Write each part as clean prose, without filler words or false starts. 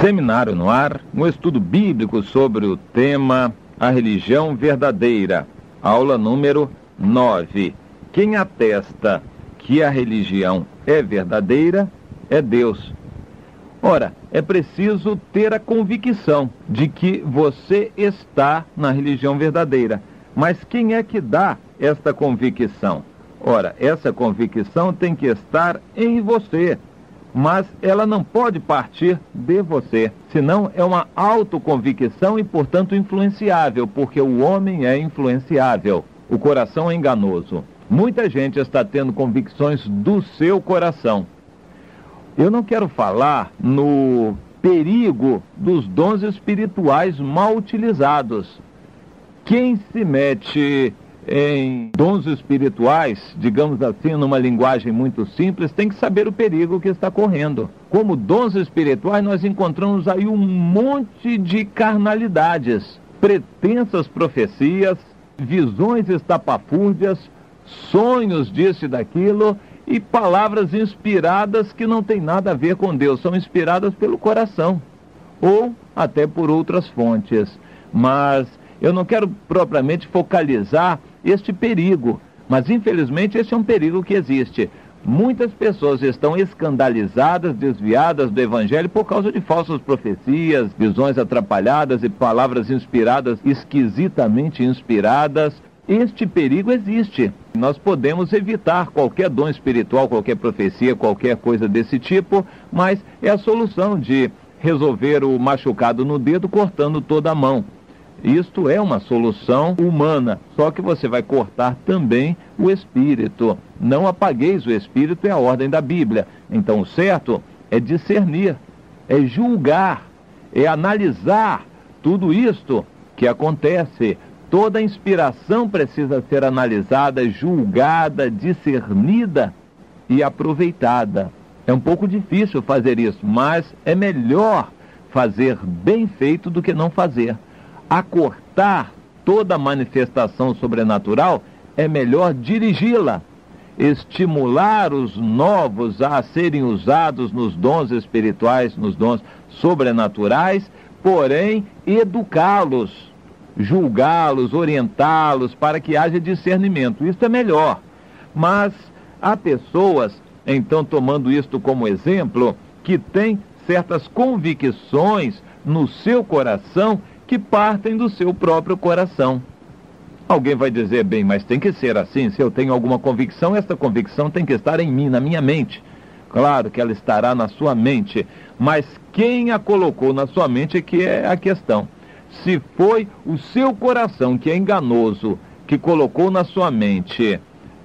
Seminário no ar, um estudo bíblico sobre o tema A Religião Verdadeira. Aula número 9. Quem atesta que a religião é verdadeira é Deus. Ora, é preciso ter a convicção de que você está na religião verdadeira. Mas quem é que dá esta convicção? Ora, essa convicção tem que estar em você, mas ela não pode partir de você, senão é uma autoconvicção e, portanto, influenciável, porque o homem é influenciável, o coração é enganoso. Muita gente está tendo convicções do seu coração. Eu não quero falar no perigo dos dons espirituais mal utilizados. Quem se mete em dons espirituais, digamos assim, numa linguagem muito simples, tem que saber o perigo que está correndo. Como dons espirituais, nós encontramos aí um monte de carnalidades, pretensas profecias, visões estapafúrdias, sonhos disso e daquilo, e palavras inspiradas que não têm nada a ver com Deus, são inspiradas pelo coração, ou até por outras fontes. Mas eu não quero propriamente focalizar este perigo, mas infelizmente esse é um perigo que existe. Muitas pessoas estão escandalizadas, desviadas do Evangelho por causa de falsas profecias, visões atrapalhadas e palavras inspiradas, esquisitamente inspiradas. Este perigo existe. Nós podemos evitar qualquer dom espiritual, qualquer profecia, qualquer coisa desse tipo, mas é a solução de resolver o machucado no dedo cortando toda a mão. Isto é uma solução humana, só que você vai cortar também o espírito. Não apagueis o espírito, é a ordem da Bíblia. Então o certo é discernir, é julgar, é analisar tudo isto que acontece. Toda inspiração precisa ser analisada, julgada, discernida e aproveitada. É um pouco difícil fazer isso, mas é melhor fazer bem feito do que não fazer. Acortar toda manifestação sobrenatural é melhor dirigi-la, estimular os novos a serem usados nos dons espirituais, nos dons sobrenaturais, porém educá-los, julgá-los, orientá-los para que haja discernimento. Isso é melhor. Mas há pessoas, então, tomando isto como exemplo, que têm certas convicções no seu coração que partem do seu próprio coração. Alguém vai dizer, bem, mas tem que ser assim, se eu tenho alguma convicção, essa convicção tem que estar em mim, na minha mente. Claro que ela estará na sua mente, mas quem a colocou na sua mente é que é a questão. Se foi o seu coração, que é enganoso, que colocou na sua mente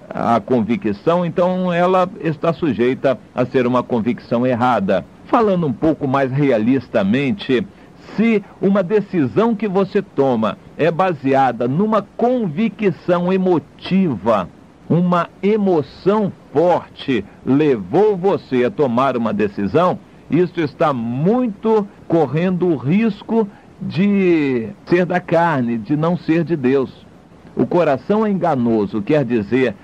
a convicção, então ela está sujeita a ser uma convicção errada. Falando um pouco mais realistamente, se uma decisão que você toma é baseada numa convicção emotiva, uma emoção forte levou você a tomar uma decisão, isso está muito correndo o risco de ser da carne, de não ser de Deus. O coração é enganoso, quer dizer,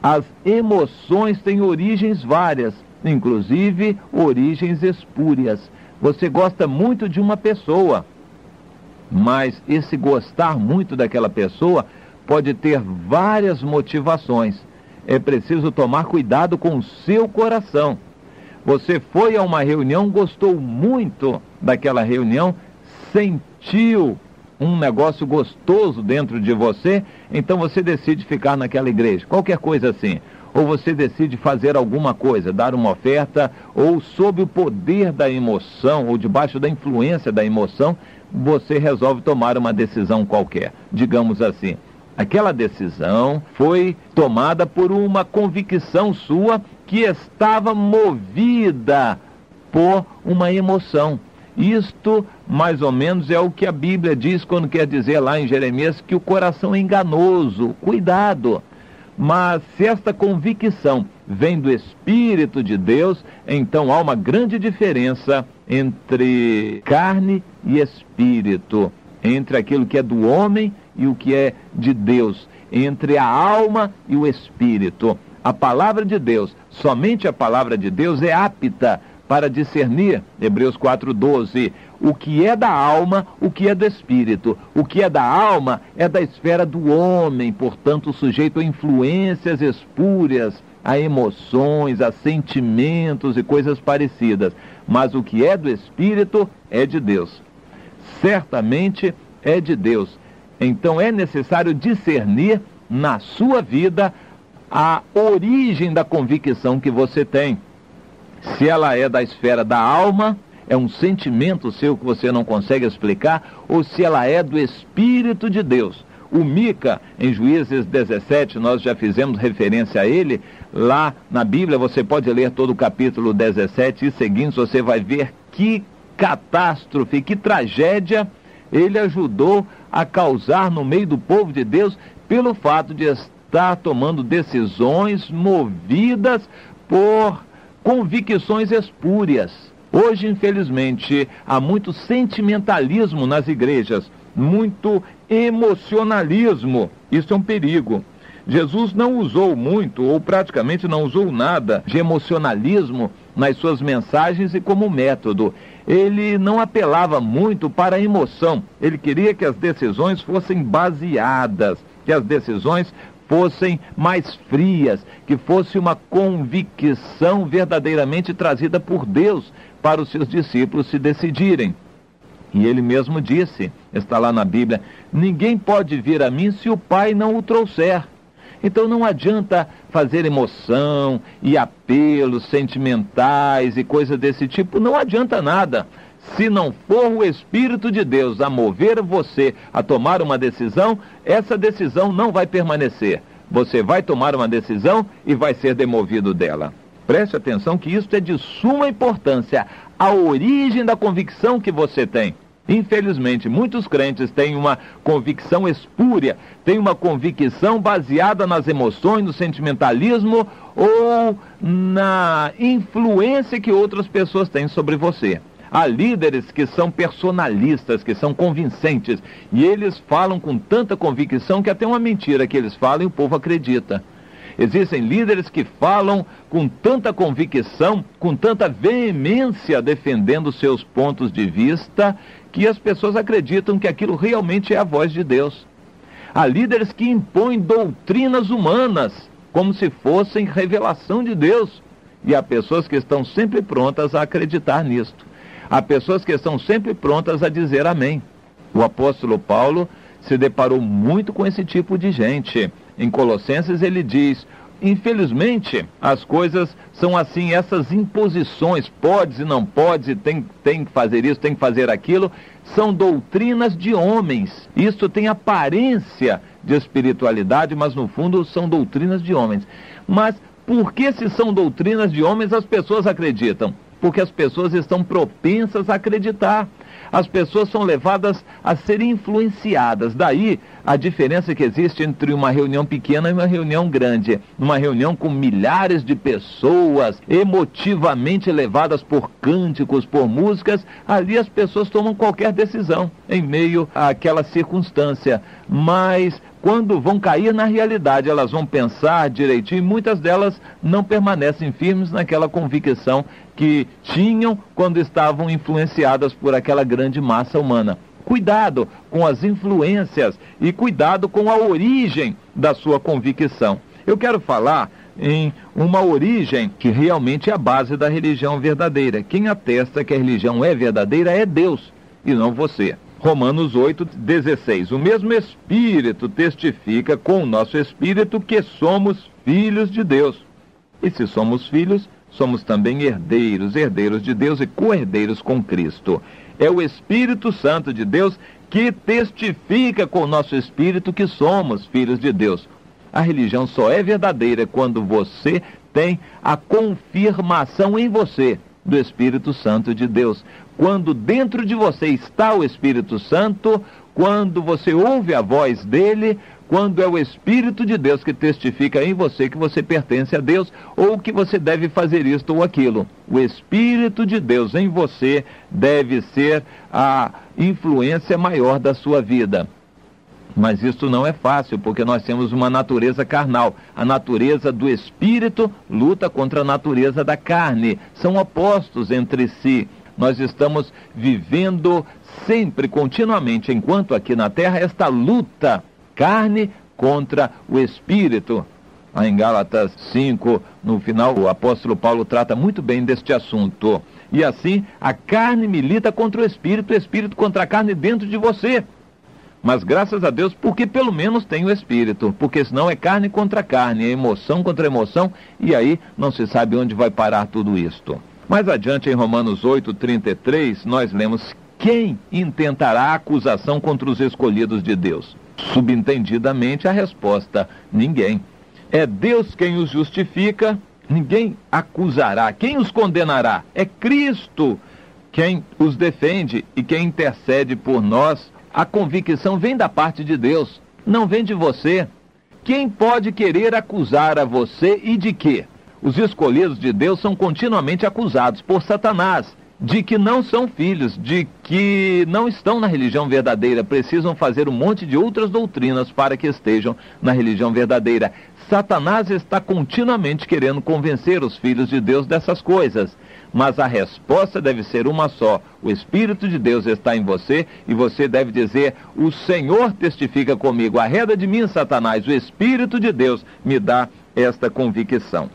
as emoções têm origens várias, inclusive origens espúrias. Você gosta muito de uma pessoa, mas esse gostar muito daquela pessoa pode ter várias motivações. É preciso tomar cuidado com o seu coração. Você foi a uma reunião, gostou muito daquela reunião, sentiu um negócio gostoso dentro de você, então você decide ficar naquela igreja, qualquer coisa assim. Ou você decide fazer alguma coisa, dar uma oferta, ou sob o poder da emoção, ou debaixo da influência da emoção, você resolve tomar uma decisão qualquer. Digamos assim, aquela decisão foi tomada por uma convicção sua que estava movida por uma emoção. Isto, mais ou menos, é o que a Bíblia diz quando quer dizer lá em Jeremias que o coração é enganoso. Cuidado! Mas se esta convicção vem do Espírito de Deus, então há uma grande diferença entre carne e espírito, entre aquilo que é do homem e o que é de Deus, entre a alma e o espírito. A palavra de Deus, somente a palavra de Deus é apta para discernir, Hebreus 4:12, o que é da alma, o que é do espírito. O que é da alma é da esfera do homem, portanto sujeito a influências espúrias, a emoções, a sentimentos e coisas parecidas. Mas o que é do espírito é de Deus. Certamente é de Deus. Então é necessário discernir na sua vida a origem da convicção que você tem. Se ela é da esfera da alma, é um sentimento seu que você não consegue explicar, ou se ela é do Espírito de Deus. O Mica, em Juízes 17, nós já fizemos referência a ele, lá na Bíblia você pode ler todo o capítulo 17 e seguintes, você vai ver que catástrofe, que tragédia ele ajudou a causar no meio do povo de Deus, pelo fato de estar tomando decisões movidas por convicções espúrias. Hoje, infelizmente, há muito sentimentalismo nas igrejas, muito emocionalismo. Isso é um perigo. Jesus não usou muito, ou praticamente não usou nada de emocionalismo nas suas mensagens e como método. Ele não apelava muito para a emoção. Ele queria que as decisões fossem baseadas, que as decisões fossem mais frias, que fosse uma convicção verdadeiramente trazida por Deus para os seus discípulos se decidirem. E ele mesmo disse, está lá na Bíblia, ninguém pode vir a mim se o Pai não o trouxer. Então não adianta fazer emoção e apelos sentimentais e coisas desse tipo, não adianta nada. Se não for o Espírito de Deus a mover você a tomar uma decisão, essa decisão não vai permanecer. Você vai tomar uma decisão e vai ser demovido dela. Preste atenção que isso é de suma importância, a origem da convicção que você tem. Infelizmente, muitos crentes têm uma convicção espúria, têm uma convicção baseada nas emoções, no sentimentalismo ou na influência que outras pessoas têm sobre você. Há líderes que são personalistas, que são convincentes, e eles falam com tanta convicção que até uma mentira que eles falam e o povo acredita. Existem líderes que falam com tanta convicção, com tanta veemência, defendendo seus pontos de vista, que as pessoas acreditam que aquilo realmente é a voz de Deus. Há líderes que impõem doutrinas humanas, como se fossem revelação de Deus. E há pessoas que estão sempre prontas a acreditar nisto. Há pessoas que estão sempre prontas a dizer amém. O apóstolo Paulo se deparou muito com esse tipo de gente. Em Colossenses ele diz, infelizmente as coisas são assim, essas imposições, podes e não podes, e tem que fazer isso, tem que fazer aquilo, são doutrinas de homens. Isso tem aparência de espiritualidade, mas no fundo são doutrinas de homens. Mas por que se são doutrinas de homens as pessoas acreditam? Porque as pessoas estão propensas a acreditar. As pessoas são levadas a serem influenciadas. Daí a diferença que existe entre uma reunião pequena e uma reunião grande. Uma reunião com milhares de pessoas, emotivamente levadas por cânticos, por músicas, ali as pessoas tomam qualquer decisão em meio àquela circunstância. Mas quando vão cair na realidade, elas vão pensar direitinho, e muitas delas não permanecem firmes naquela convicção que tinham quando estavam influenciadas por aquela grande massa humana. Cuidado com as influências e cuidado com a origem da sua convicção. Eu quero falar em uma origem que realmente é a base da religião verdadeira. Quem atesta que a religião é verdadeira é Deus e não você. Romanos 8:16. O mesmo Espírito testifica com o nosso Espírito que somos filhos de Deus. E se somos filhos, somos também herdeiros, herdeiros de Deus e co-herdeiros com Cristo. É o Espírito Santo de Deus que testifica com o nosso Espírito que somos filhos de Deus. A religião só é verdadeira quando você tem a confirmação em você do Espírito Santo de Deus. Quando dentro de você está o Espírito Santo, quando você ouve a voz dele, quando é o Espírito de Deus que testifica em você que você pertence a Deus, ou que você deve fazer isto ou aquilo. O Espírito de Deus em você deve ser a influência maior da sua vida. Mas isso não é fácil, porque nós temos uma natureza carnal. A natureza do espírito luta contra a natureza da carne. São opostos entre si. Nós estamos vivendo sempre, continuamente, enquanto aqui na terra, esta luta, carne contra o espírito. Lá em Gálatas 5, no final, o apóstolo Paulo trata muito bem deste assunto. E assim, a carne milita contra o espírito contra a carne dentro de você. Mas graças a Deus, porque pelo menos tem o espírito, porque senão é carne contra carne, é emoção contra emoção, e aí não se sabe onde vai parar tudo isto. Mais adiante, em Romanos 8:33, nós lemos: quem intentará acusação contra os escolhidos de Deus? Subentendidamente a resposta: ninguém. É Deus quem os justifica, ninguém acusará. Quem os condenará? É Cristo quem os defende e quem intercede por nós. A convicção vem da parte de Deus, não vem de você. Quem pode querer acusar a você e de quê? Os escolhidos de Deus são continuamente acusados por Satanás, de que não são filhos, de que não estão na religião verdadeira, precisam fazer um monte de outras doutrinas para que estejam na religião verdadeira. Satanás está continuamente querendo convencer os filhos de Deus dessas coisas. Mas a resposta deve ser uma só: o Espírito de Deus está em você e você deve dizer: o Senhor testifica comigo, arreda de mim, Satanás, o Espírito de Deus me dá esta convicção.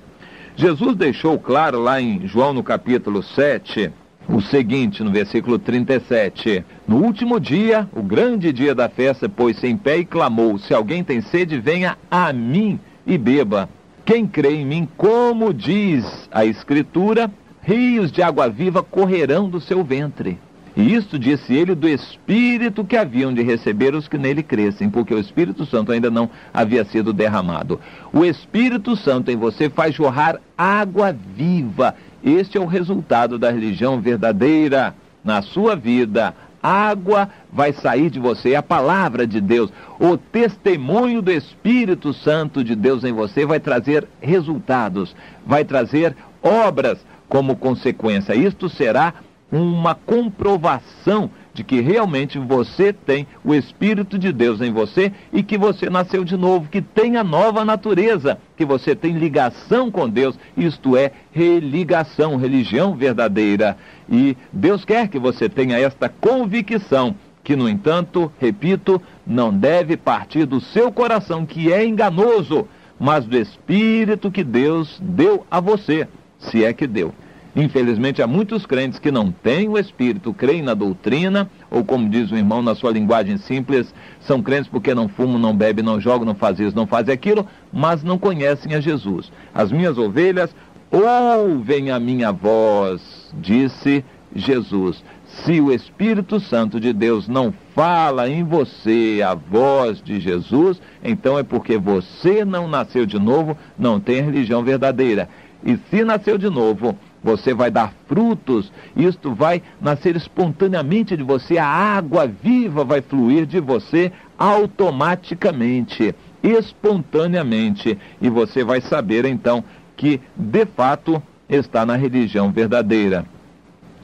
Jesus deixou claro lá em João no capítulo 7, o seguinte, no versículo 37, no último dia, o grande dia da festa, pôs-se em pé e clamou: se alguém tem sede, venha a mim e beba. Quem crê em mim, como diz a Escritura, rios de água viva correrão do seu ventre. E isto disse ele do Espírito que haviam de receber os que nele crescem, porque o Espírito Santo ainda não havia sido derramado. O Espírito Santo em você faz jorrar água viva. Este é o resultado da religião verdadeira na sua vida. Água vai sair de você, a palavra de Deus, o testemunho do Espírito Santo de Deus em você vai trazer resultados, vai trazer obras como consequência. Isto será uma comprovação de que realmente você tem o Espírito de Deus em você e que você nasceu de novo, que tem a nova natureza, que você tem ligação com Deus, isto é, religação, religião verdadeira. E Deus quer que você tenha esta convicção, que, no entanto, repito, não deve partir do seu coração, que é enganoso, mas do Espírito que Deus deu a você, se é que deu. Infelizmente, há muitos crentes que não têm o Espírito, creem na doutrina, ou como diz o irmão na sua linguagem simples, são crentes porque não fumam, não bebem, não jogam, não fazem isso, não fazem aquilo, mas não conhecem a Jesus. As minhas ovelhas ouvem a minha voz, disse Jesus. Se o Espírito Santo de Deus não fala em você a voz de Jesus, então é porque você não nasceu de novo, não tem a religião verdadeira. E se nasceu de novo, você vai dar frutos, isto vai nascer espontaneamente de você, a água viva vai fluir de você automaticamente, espontaneamente, e você vai saber então que de fato está na religião verdadeira.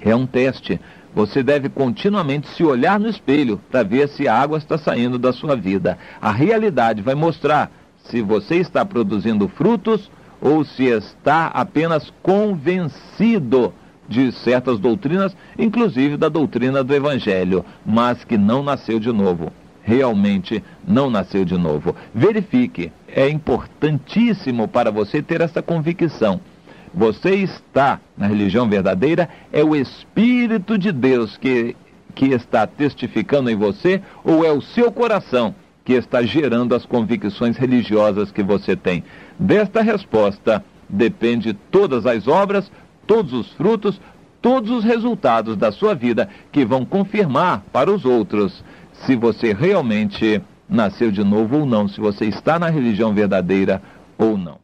É um teste. Você deve continuamente se olhar no espelho para ver se a água está saindo da sua vida. A realidade vai mostrar se você está produzindo frutos ou se está apenas convencido de certas doutrinas, inclusive da doutrina do Evangelho, mas que não nasceu de novo. Realmente não nasceu de novo. Verifique, é importantíssimo para você ter essa convicção. Você está na religião verdadeira, é o Espírito de Deus que está testificando em você, ou é o seu coração que está gerando as convicções religiosas que você tem? Desta resposta depende todas as obras, todos os frutos, todos os resultados da sua vida que vão confirmar para os outros se você realmente nasceu de novo ou não, se você está na religião verdadeira ou não.